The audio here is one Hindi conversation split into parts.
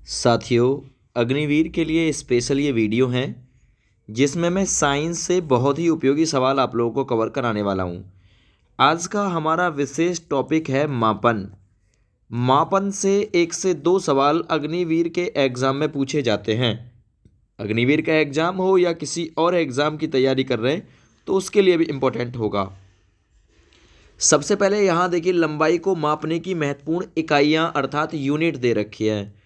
साथियों, अग्निवीर के लिए स्पेशल ये वीडियो हैं जिसमें मैं साइंस से बहुत ही उपयोगी सवाल आप लोगों को कवर कराने वाला हूँ। आज का हमारा विशेष टॉपिक है मापन। मापन से 1 से 2 सवाल अग्निवीर के एग्ज़ाम में पूछे जाते हैं। अग्निवीर का एग्ज़ाम हो या किसी और एग्ज़ाम की तैयारी कर रहे हैं तो उसके लिए भी इम्पोर्टेंट होगा। सबसे पहले यहाँ देखिए, लंबाई को मापने की महत्वपूर्ण इकाइयाँ अर्थात यूनिट दे रखी है।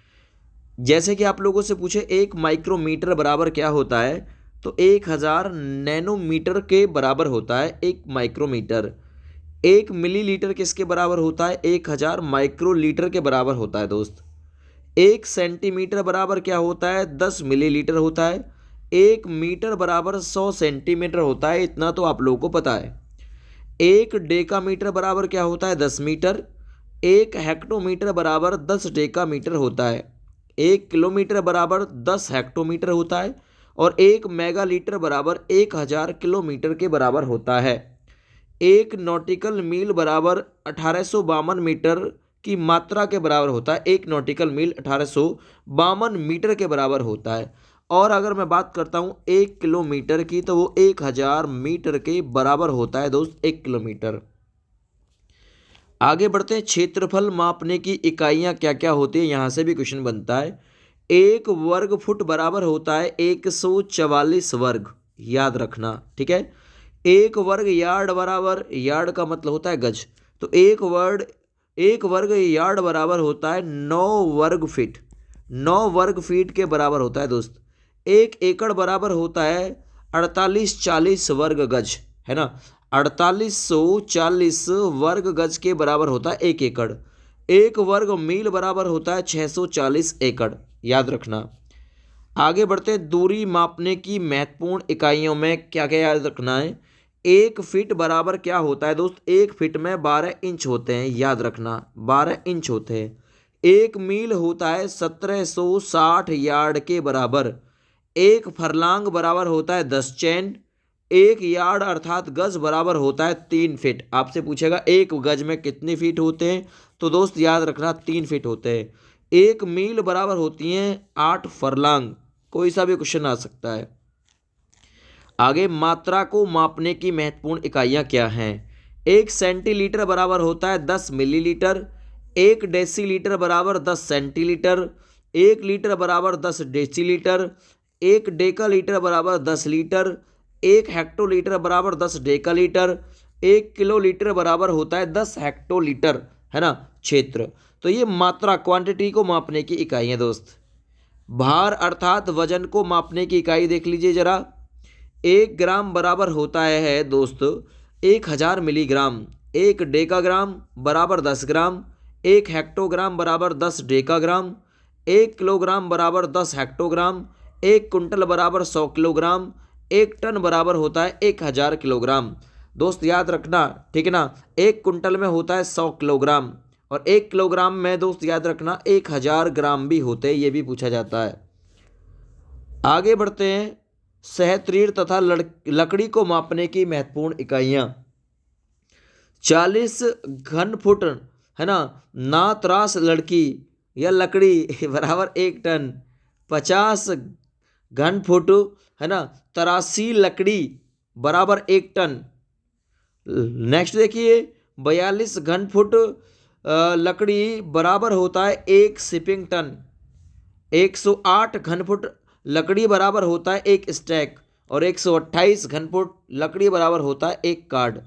जैसे कि आप लोगों से पूछे 1 माइक्रोमीटर बराबर क्या होता है, तो 1000 नैनोमीटर के बराबर होता है 1 माइक्रोमीटर। 1 मिलीलीटर किसके बराबर होता है? 1000 माइक्रोलीटर के बराबर होता है दोस्त। 1 सेंटीमीटर बराबर क्या होता है? 10 मिलीलीटर होता है। 1 मीटर बराबर 100 सेंटीमीटर होता है, इतना तो आप लोगों को पता है। 1 डेकामीटर बराबर क्या होता है? 10 मीटर। 1 हेक्टोमीटर बराबर 10 डेकामीटर होता है। 1 किलोमीटर बराबर 10 हेक्टोमीटर होता है और 1 मेगालीटर बराबर 1000 किलोमीटर के बराबर होता है। 1 नॉटिकल मील बराबर 1852 मीटर की मात्रा के बराबर होता है। 1 नॉटिकल मील 1852 मीटर के बराबर होता है। और अगर मैं बात करता हूँ 1 किलोमीटर की, तो वो 1000 मीटर के बराबर होता है दोस्त, 1 किलोमीटर। आगे बढ़ते हैं, क्षेत्रफल मापने की इकाइयाँ क्या क्या होती है, यहाँ से भी क्वेश्चन बनता है। 1 वर्ग फुट बराबर होता है 144 वर्ग, याद रखना, ठीक है। 1 वर्ग यार्ड बराबर, यार्ड का मतलब होता है गज, तो 1 वर्ग यार्ड बराबर होता है 9 वर्ग फीट। 9 वर्ग फीट के बराबर होता है दोस्त। 1 एकड़ बराबर होता है 4840 वर्ग गज, है ना। 4840 वर्ग गज के बराबर होता है 1 एकड़। 1 वर्ग मील बराबर होता है 640 एकड़, याद रखना। आगे बढ़ते हैं, दूरी मापने की महत्वपूर्ण इकाइयों में क्या क्या याद रखना है। 1 फीट बराबर क्या होता है दोस्त? 1 फीट में 12 इंच होते हैं, याद रखना, 12 इंच होते हैं। 1 मील होता है 1760 यार्ड के बराबर। 1 फरलांग बराबर होता है 10 चैन। 1 यार्ड अर्थात गज बराबर होता है 3 फीट। आपसे पूछेगा 1 गज में कितने फीट होते हैं, तो दोस्त याद रखना 3 फीट होते हैं। 1 मील बराबर होती हैं 8 फरलांग। कोई सा भी क्वेश्चन आ सकता है। आगे, मात्रा को मापने की महत्वपूर्ण इकाइयाँ क्या हैं। 1 सेंटीलीटर बराबर होता है 10 मिलीलीटर। 1 डेसीलीटर बराबर 10 सेंटीलीटर। 1 लीटर बराबर 10 डेसीलीटर। 1 डेकालीटर बराबर 10 लीटर। 1 हेक्टोलीटर बराबर 10 डेकालीटर। 1 किलोलीटर बराबर होता है 10 हेक्टोलीटर, है ना, क्षेत्र। तो ये मात्रा, क्वांटिटी को मापने की इकाई है दोस्त। भार अर्थात वजन को मापने की इकाई देख लीजिए जरा। 1 ग्राम बराबर होता है दोस्त 1000 मिलीग्राम। 1 डेकाग्राम बराबर 10 ग्राम। 1 हेक्टोग्राम बराबर 10 डेकाग्राम। 1 किलोग्राम बराबर 10 हेक्टोग्राम। 1 कुंटल बराबर 100 किलोग्राम। 1 टन बराबर होता है 1000 किलोग्राम। दोस्त याद रखना, ठीक है ना। 1 कुंटल में होता है 100 किलोग्राम और 1 किलोग्राम में दोस्त याद रखना 1000 ग्राम भी होते हैं, ये भी पूछा जाता है। आगे बढ़ते हैं, सहस्त्रीर तथा लकड़ी को मापने की महत्वपूर्ण इकाइयाँ। 40 घन फुट, है ना, नात्रास लड़की या लकड़ी बराबर 1 टन। 50 घन फुट, है ना, तरासी लकड़ी बराबर 1 टन। नेक्स्ट देखिए, 42 घन फुट लकड़ी बराबर होता है 1 शिपिंग टन। 108 घन फुट लकड़ी बराबर होता है 1 स्टैक और 128 घन फुट लकड़ी बराबर होता है 1 कार्ड,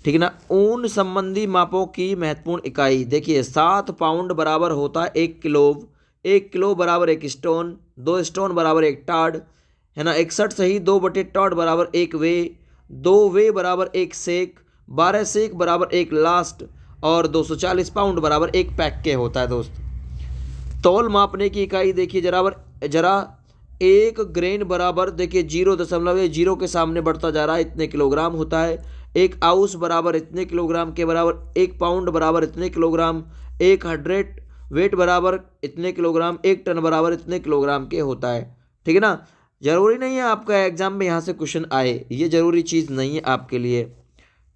ठीक है ना। ऊन संबंधी मापों की महत्वपूर्ण इकाई देखिए, 7 पाउंड बराबर होता है 1 किलो। 1 किलो बराबर 1 स्टोन। 2 स्टोन बराबर 1 टाड, है ना। 61 सही 2 टाड बराबर 1 वे। 2 वे बराबर 1 सेक। 12 सेक बराबर 1 लास्ट और 240 पाउंड बराबर 1 पैक के होता है दोस्त। तौल मापने की इकाई देखिए जरा 1 ग्रेन बराबर देखिए 0.0 के सामने बढ़ता जा रहा है, इतने किलोग्राम होता है। 1 आउंस बराबर इतने किलोग्राम के बराबर। 1 पाउंड बराबर इतने किलोग्राम। 1 हंड्रेड वेट बराबर इतने किलोग्राम। 1 टन बराबर इतने किलोग्राम के होता है, ठीक है ना। जरूरी नहीं है आपका एग्जाम में यहाँ से क्वेश्चन आए, ये जरूरी चीज़ नहीं है आपके लिए,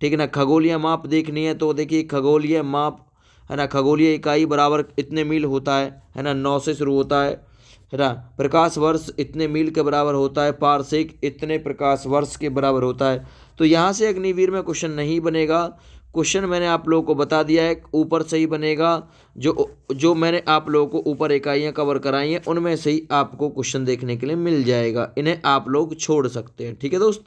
ठीक है ना। खगोलीय माप देखनी है तो देखिए, खगोलीय माप है ना। खगोलीय इकाई बराबर इतने मील होता है ना, 9 से शुरू होता है ना। प्रकाश वर्ष इतने मील के बराबर होता है, पारसेक इतने प्रकाश वर्ष के बराबर होता है। तो यहाँ से अग्निवीर में क्वेश्चन नहीं बनेगा। क्वेश्चन मैंने आप लोगों को बता दिया है, ऊपर से ही बनेगा। जो जो मैंने आप लोगों को ऊपर इकाइयाँ कवर कराई हैं उनमें से ही आपको क्वेश्चन देखने के लिए मिल जाएगा, इन्हें आप लोग छोड़ सकते हैं। ठीक है दोस्त,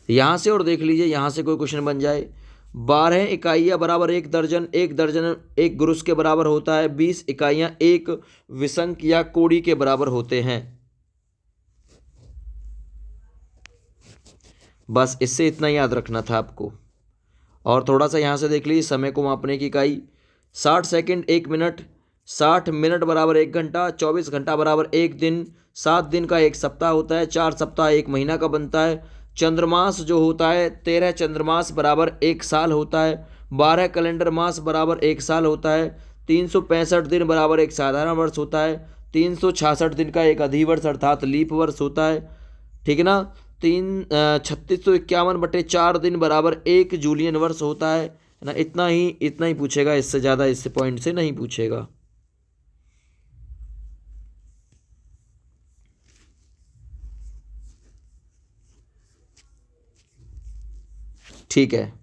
यहाँ से और देख लीजिए, यहाँ से कोई क्वेश्चन बन जाए। 12 इकाइयाँ बराबर 1 दर्जन, 1 दर्जन 1 गुरुस के बराबर होता है। 20 इकाइयाँ 1 विसंक या कोड़ी के बराबर होते हैं। बस इससे इतना याद रखना था आपको। और थोड़ा सा यहाँ से देख लीजिए, समय को मापने की इकाई 60 सेकंड 1 मिनट, 60 मिनट बराबर 1 घंटा, 24 घंटा बराबर 1 दिन, 7 दिन का 1 सप्ताह होता है, 4 सप्ताह 1 महीना का बनता है। चंद्रमास जो होता है 13 चंद्रमास बराबर 1 साल होता है। 12 कैलेंडर मास बराबर 1 साल होता है। 365 दिन बराबर 1 साधारण वर्ष होता है। 366 दिन का 1 अधिवर्ष अर्थात लीप वर्ष होता है। ठीक है ना। 3651/4 दिन बराबर 1 जूलियन वर्ष होता है ना। इतना ही पूछेगा, इससे ज़्यादा इससे पॉइंट से नहीं पूछेगा। ठीक है।